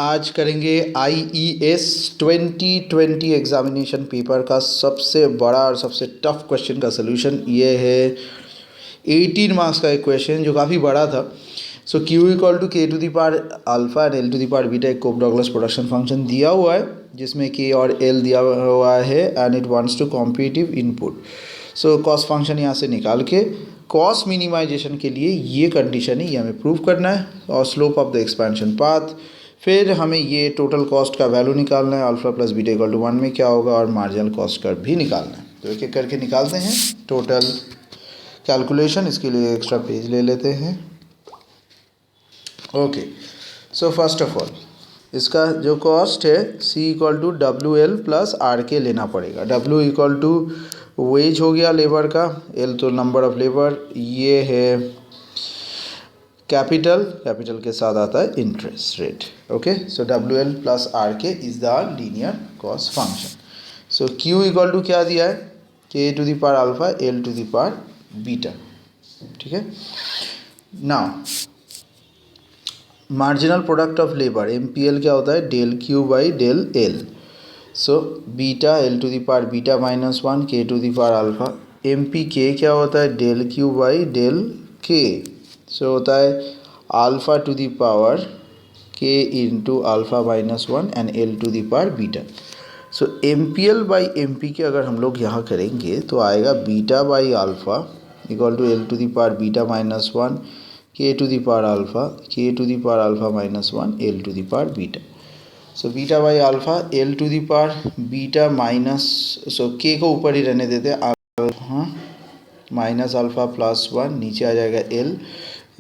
आज करेंगे IES 2020 examination paper का सबसे बड़ा और सबसे टफ क्वेश्चन का सलूशन। ये है 18 मार्क्स का एक क्वेश्चन जो काफ़ी बड़ा था। So Q equal to K to the power alpha and L to the power beta एक कोप डॉगलस प्रोडक्शन फंक्शन दिया हुआ है जिसमें K और L दिया हुआ है and it wants to competitive input. So cost function यहाँ से निकाल के कॉस्ट मिनिमाइजेशन के लिए ये कंडीशन है, ये हमें प्रूव करना है। और slope of the expansion path, फिर हमें ये टोटल कॉस्ट का वैल्यू निकालना है, alpha plus beta equal to 1 में क्या होगा, और मार्जिनल कॉस्ट का भी निकालना है। तो एक एक करके निकालते हैं टोटल कैलकुलेशन। इसके लिए एक्स्ट्रा पेज ले लेते हैं। Okay, so first of all इसका जो कॉस्ट है C equal to WL plus RK लेना पड़ेगा। W इक्वल टू वेज हो गया लेबर का, L तो नंबर ऑफ लेबर, ये है कैपिटल के साथ आता है interest rate. Okay, so WL plus RK is the linear cost function. So Q equal to क्या दिया है, K to the power alpha L to the power beta. ठीक है, now marginal product of labour MPL क्या होता है, del Q by del L। So beta L to the power beta minus 1 K to the power alpha. MPK क्या होता है, del Q by del K। So होता है alpha to the power K into alpha minus 1 and L to the power beta. So MPL by MPK अगर हम लोग यहाँ करेंगे तो आएगा beta by alpha equal to L to the power beta minus 1 K to the power alpha K to the power alpha minus 1 L to the power beta. So beta by alpha L to the power beta minus, so K को ऊपर ही रहने देते हैं, alpha minus alpha plus 1, नीचे आ जाएगा L,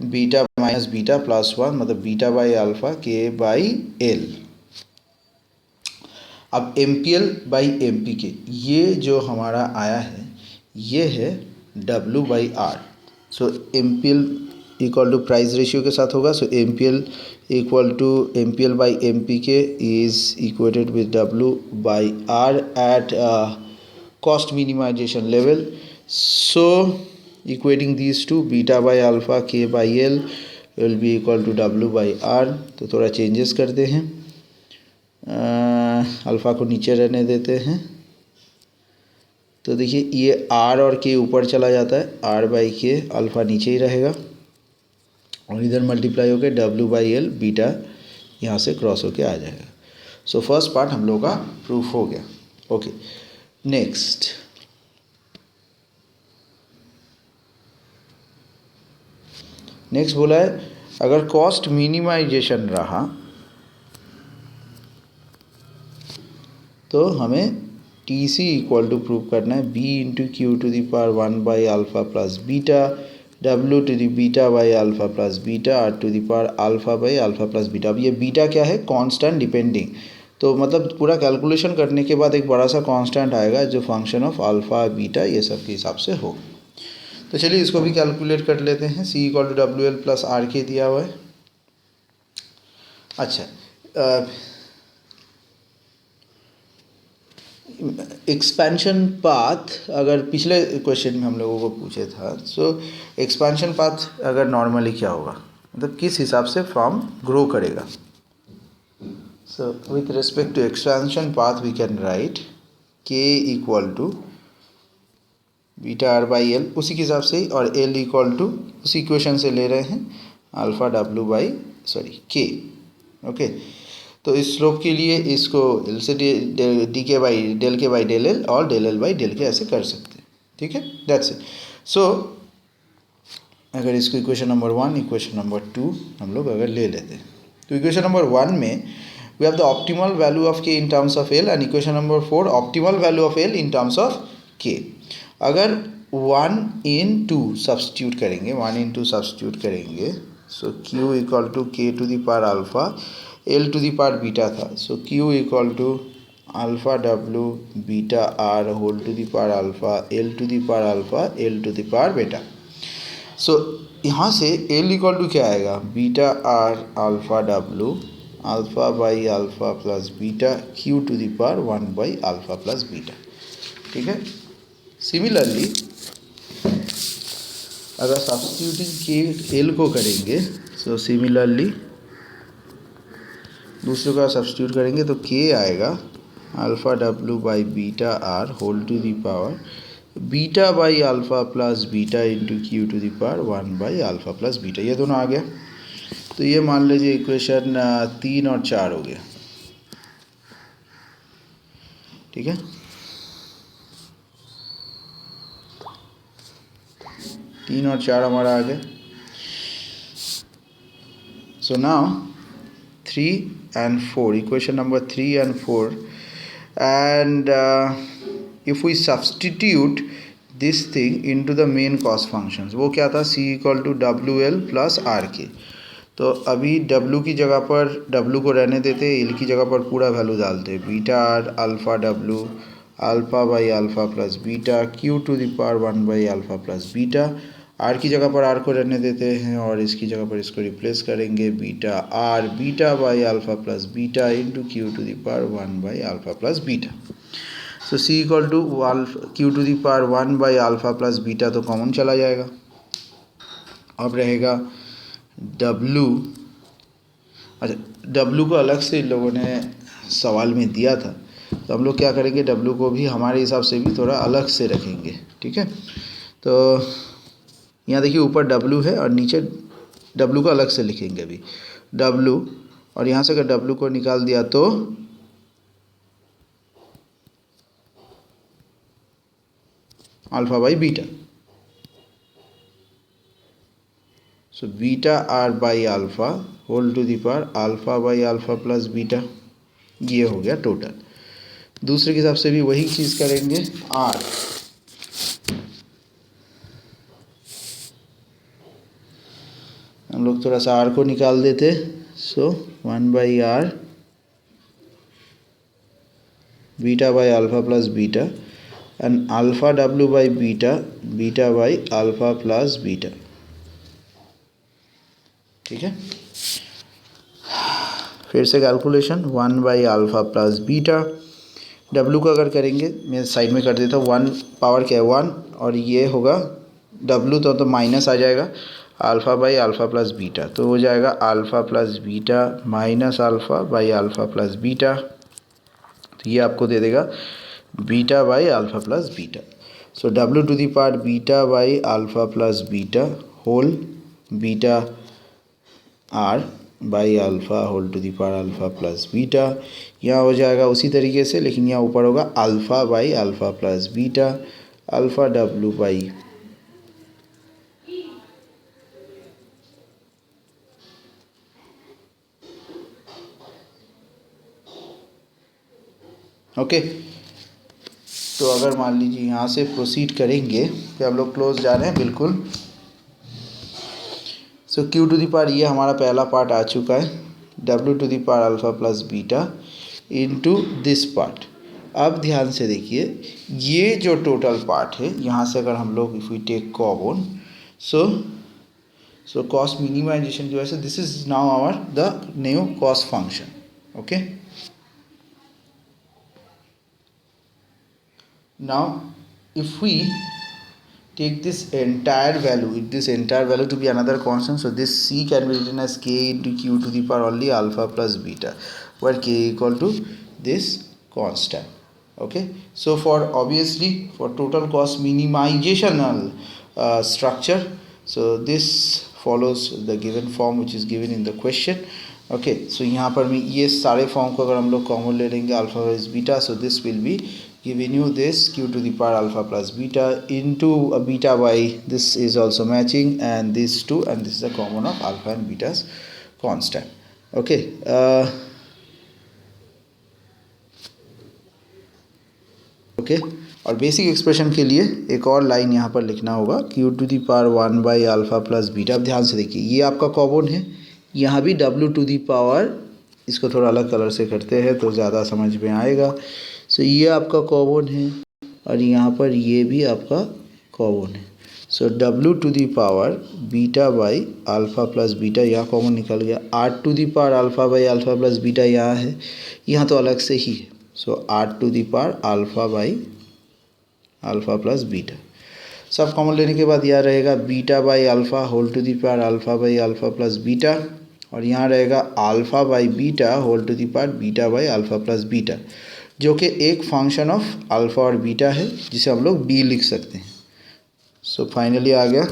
beta minus beta plus 1 मतलब beta by alpha K by L। अब MPL बाई MPK ये जो हमारा आया है ये है W by R। So MPL equal to price ratio के साथ होगा। So MPL equal to MPL by MPK is equated with W by R at cost minimisation level. So equating these two beta by alpha K by L will be equal to W by R। तो थोड़ा changes करते हैं, alpha को नीचे रहने देते हैं। तो देखिए ये R और K ऊपर चला जाता है, R बाई K, अल्फ़ा नीचे ही रहेगा और इधर मल्टीप्लाई होकर W बाई L बीटा यहाँ से क्रॉस होके आ जाएगा। सो फर्स्ट पार्ट हम लोग का प्रूफ हो गया। ओके, नेक्स्ट बोला है अगर कॉस्ट मिनिमाइजेशन रहा तो हमें TC इक्वल टू प्रूव करना है B into Q to the power 1 by alpha plus beta W to the beta by alpha plus beta R to the power alpha by alpha plus beta. अब ये beta क्या है, constant depending, तो मतलब पूरा calculation करने के बाद एक बड़ा सा कांस्टेंट आएगा जो फंक्शन ऑफ अल्फ़ा बीटा ये सब के हिसाब से हो। तो चलिए इसको भी कैलकुलेट कर लेते हैं। C equal to WL plus RK दिया हुआ है। अच्छा, एक्सपेंशन पाथ अगर पिछले क्वेश्चन में हम लोगों को पूछे था, सो एक्सपेंशन पाथ अगर नॉर्मली क्या होगा, मतलब किस हिसाब से फॉर्म ग्रो करेगा। So with respect to expansion path we can write K equal to beta R by L उसी के हिसाब से ही, और L इक्वल टू उसी इक्वेशन से ले रहे हैं alpha W by K। Okay, तो इस स्लोप के लिए इसको L से डी के बाई डेल के बाई डेल L और डेल L बाई डेल के ऐसे कर सकते हैं। ठीक है, दैट्स इट। सो अगर इसको इक्वेशन नंबर 1 इक्वेशन नंबर 2 हम लोग अगर ले लेते हैं तो इक्वेशन नंबर 1 में we have the optimal value of K in terms of L and equation number 4 optimal value of L in terms of K। अगर 1 in 2 सब्स्टिट्यूट करेंगे, 1 in 2 सब्स्टिट्यूट करेंगे, so Q equal to K to the power alpha L to the power beta था। So Q equal to alpha W beta R whole to the power alpha L to the power alpha L to the power beta. So यहाँ से L equal to क्या आएगा, beta R alpha W alpha by alpha plus beta Q to the power 1 by alpha plus beta. ठीक है, similarly अगर substituting K L को करेंगे, so similarly दूसरे का सब्स्टिट्यूट करेंगे तो के आएगा alpha W by beta R whole to the power beta by alpha plus beta into Q to the power 1 by alpha plus beta. ये दोनों आ गया। तो ये मान लीजिए इक्वेशन 3 और 4 हो गया। ठीक है, 3 और 4 हमारा आ गया। So now 3 and 4, equation number 3 and 4, and if we substitute this thing into the main cost functions, वो क्या था, c equal to wl plus rk। तो अभी w की जगह पर w को रहने देते, l की जगह पर पूरा वैल्यू डालते, beta R alpha w alpha by alpha plus beta Q to the power 1 by alpha plus beta. R की जगह पर आर को रहने देते हैं और इसकी जगह पर इसको रिप्लेस करेंगे, beta R beta by alpha plus beta into Q to the power 1 by alpha plus beta. So C equal to Q to the power 1 by alpha plus beta तो कॉमन चला जाएगा। अब रहेगा डब्लू। अच्छा, W को अलग से इन लोगों ने सवाल में दिया था, तो हम लोग क्या करेंगे, डब्लू को भी हमारे हिसाब से भी थोड़ा अलग से रखेंगे। ठीक है, तो यहाँ देखिए ऊपर W है और नीचे W को अलग से लिखेंगे अभी W, और यहाँ से अगर W को निकाल दिया तो alpha by beta. So beta R by alpha whole to the power alpha by alpha plus beta, ये हो गया टोटल। दूसरे के हिसाब से भी वही चीज़ करेंगे, आर हम लोग थोड़ा सा आर को निकाल देते। So 1 by R beta by alpha plus beta and alpha W by beta beta by alpha plus beta. ठीक है, फिर से calculation 1 by alpha plus beta. W का अगर करेंगे, मैं साइड में कर देता हूँ, 1 पावर क्या है 1, और ये होगा डब्ल्यू तो माइनस आ जाएगा, alpha by alpha plus beta तो हो जाएगा alpha plus beta minus alpha by alpha plus beta. तो ये आपको दे देगा beta by alpha plus beta. So W to the power beta by alpha plus beta whole beta R by alpha whole to the power alpha plus beta. यहाँ हो जाएगा उसी तरीके से, लेकिन यहाँ ऊपर होगा alpha by alpha plus beta alpha W by okay. तो अगर मान लीजिए यहाँ से प्रोसीड करेंगे तो हम लोग क्लोज जा रहे हैं बिल्कुल। So Q to the power ये हमारा पहला पार्ट आ चुका है, W to the power alpha plus beta into this part. अब ध्यान से देखिए, ये जो टोटल पार्ट है यहाँ से अगर हम लोग if we take common, so cost minimisation की वजह से this is now our the new cost function. Okay, now if we take this entire value to be another constant, so this c can be written as k into q to the power only alpha plus beta, where k equal to this constant. Okay, so for obviously for total cost minimizational structure, so this follows the given form which is given in the question. Okay, so यहाँ पर भी ये सारे form को अगर हम लोग common ले लेंगे alpha plus beta, so this will be giving you this q to the power alpha plus beta into a beta by this is also matching and these two, and this is a common of alpha and beta's constant. Okay, okay, और basic expression के लिए एक और line यहाँ पर लिखना होगा q to the power 1 by alpha plus beta. अब ध्यान से देखिए, ये आपका कॉमन है, यहाँ भी w टू दी पावर, इसको थोड़ा अलग कलर से करते हैं तो ज़्यादा समझ में आएगा। सो ये आपका कॉमन है और यहाँ पर ये भी आपका कॉमन है। सो w to the power beta by alpha plus beta यहाँ कॉमन निकल गया, r to the power alpha by alpha plus beta यहाँ है, यहाँ तो अलग से ही है। So r to the power alpha by alpha plus beta, सब कॉमन लेने के बाद यह रहेगा beta by alpha whole to the power alpha by alpha plus beta और यहाँ रहेगा alpha by beta whole to the power beta by alpha plus beta, जो कि एक फंक्शन ऑफ अल्फ़ा और बीटा है, जिसे हम लोग बी लिख सकते हैं। सो फाइनली आ गया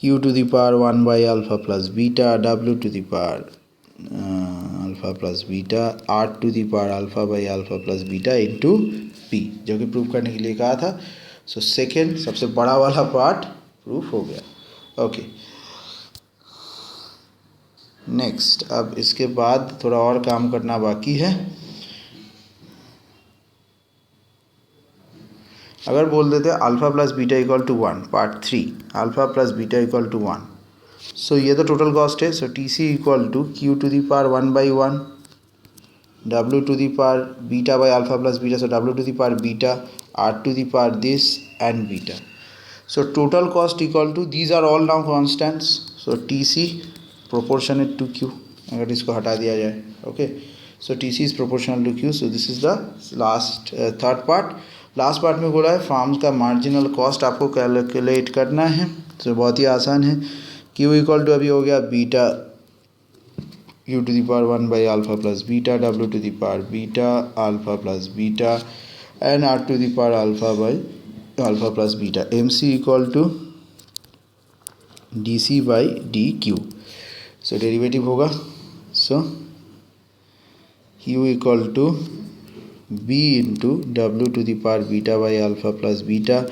q to the power 1 by alpha plus beta, w to the power alpha plus beta, r to the power alpha by alpha plus beta into p, जो कि प्रूव करने के लिए कहा था। सो सेकेंड सबसे बड़ा वाला पार्ट प्रूफ हो गया। ओके नेक्स्ट, अब इसके बाद थोड़ा और काम करना बाकी है। अगर बोल देते हैं alpha plus beta equal to 1, part 3 alpha plus beta equal to 1, so ये तो टोटल कॉस्ट है। So T C equal to Q to the power 1 by 1, W to the power beta by alpha plus beta, so W to the power beta, R to the power this and beta. So total cost equal to, these are all now constants, so T C proportionate to Q, अगर इसको हटा दिया जाए। Okay so T C is proportional to Q. So this is the last third part. Last part में बोला है farm का marginal cost आपको कैलकुलेट करना है। तो बहुत ही आसान है। क्यू इक्वल टू अभी हो गया beta U to the power 1 by alpha plus beta, W to the power beta alpha plus beta and R to the power alpha by alpha plus beta. M C equal to D C by D Q. So derivative होगा, so Q equal to B into W to the power beta by alpha plus beta,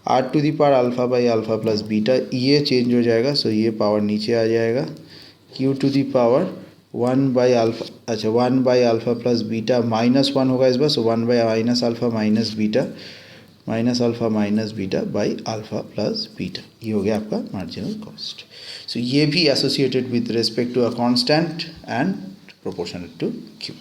R to the power alpha by alpha plus beta, ये change हो जाएगा। So ये power नीचे आ जाएगा। Q to the power 1 by alpha, अच्छा 1 by alpha plus beta minus 1 होगा इस बार। So 1 by minus alpha minus beta, minus alpha minus beta by alpha plus beta, ये हो गया आपका मार्जिनल कॉस्ट। सो ये भी associated with respect to a constant and proportional to Q.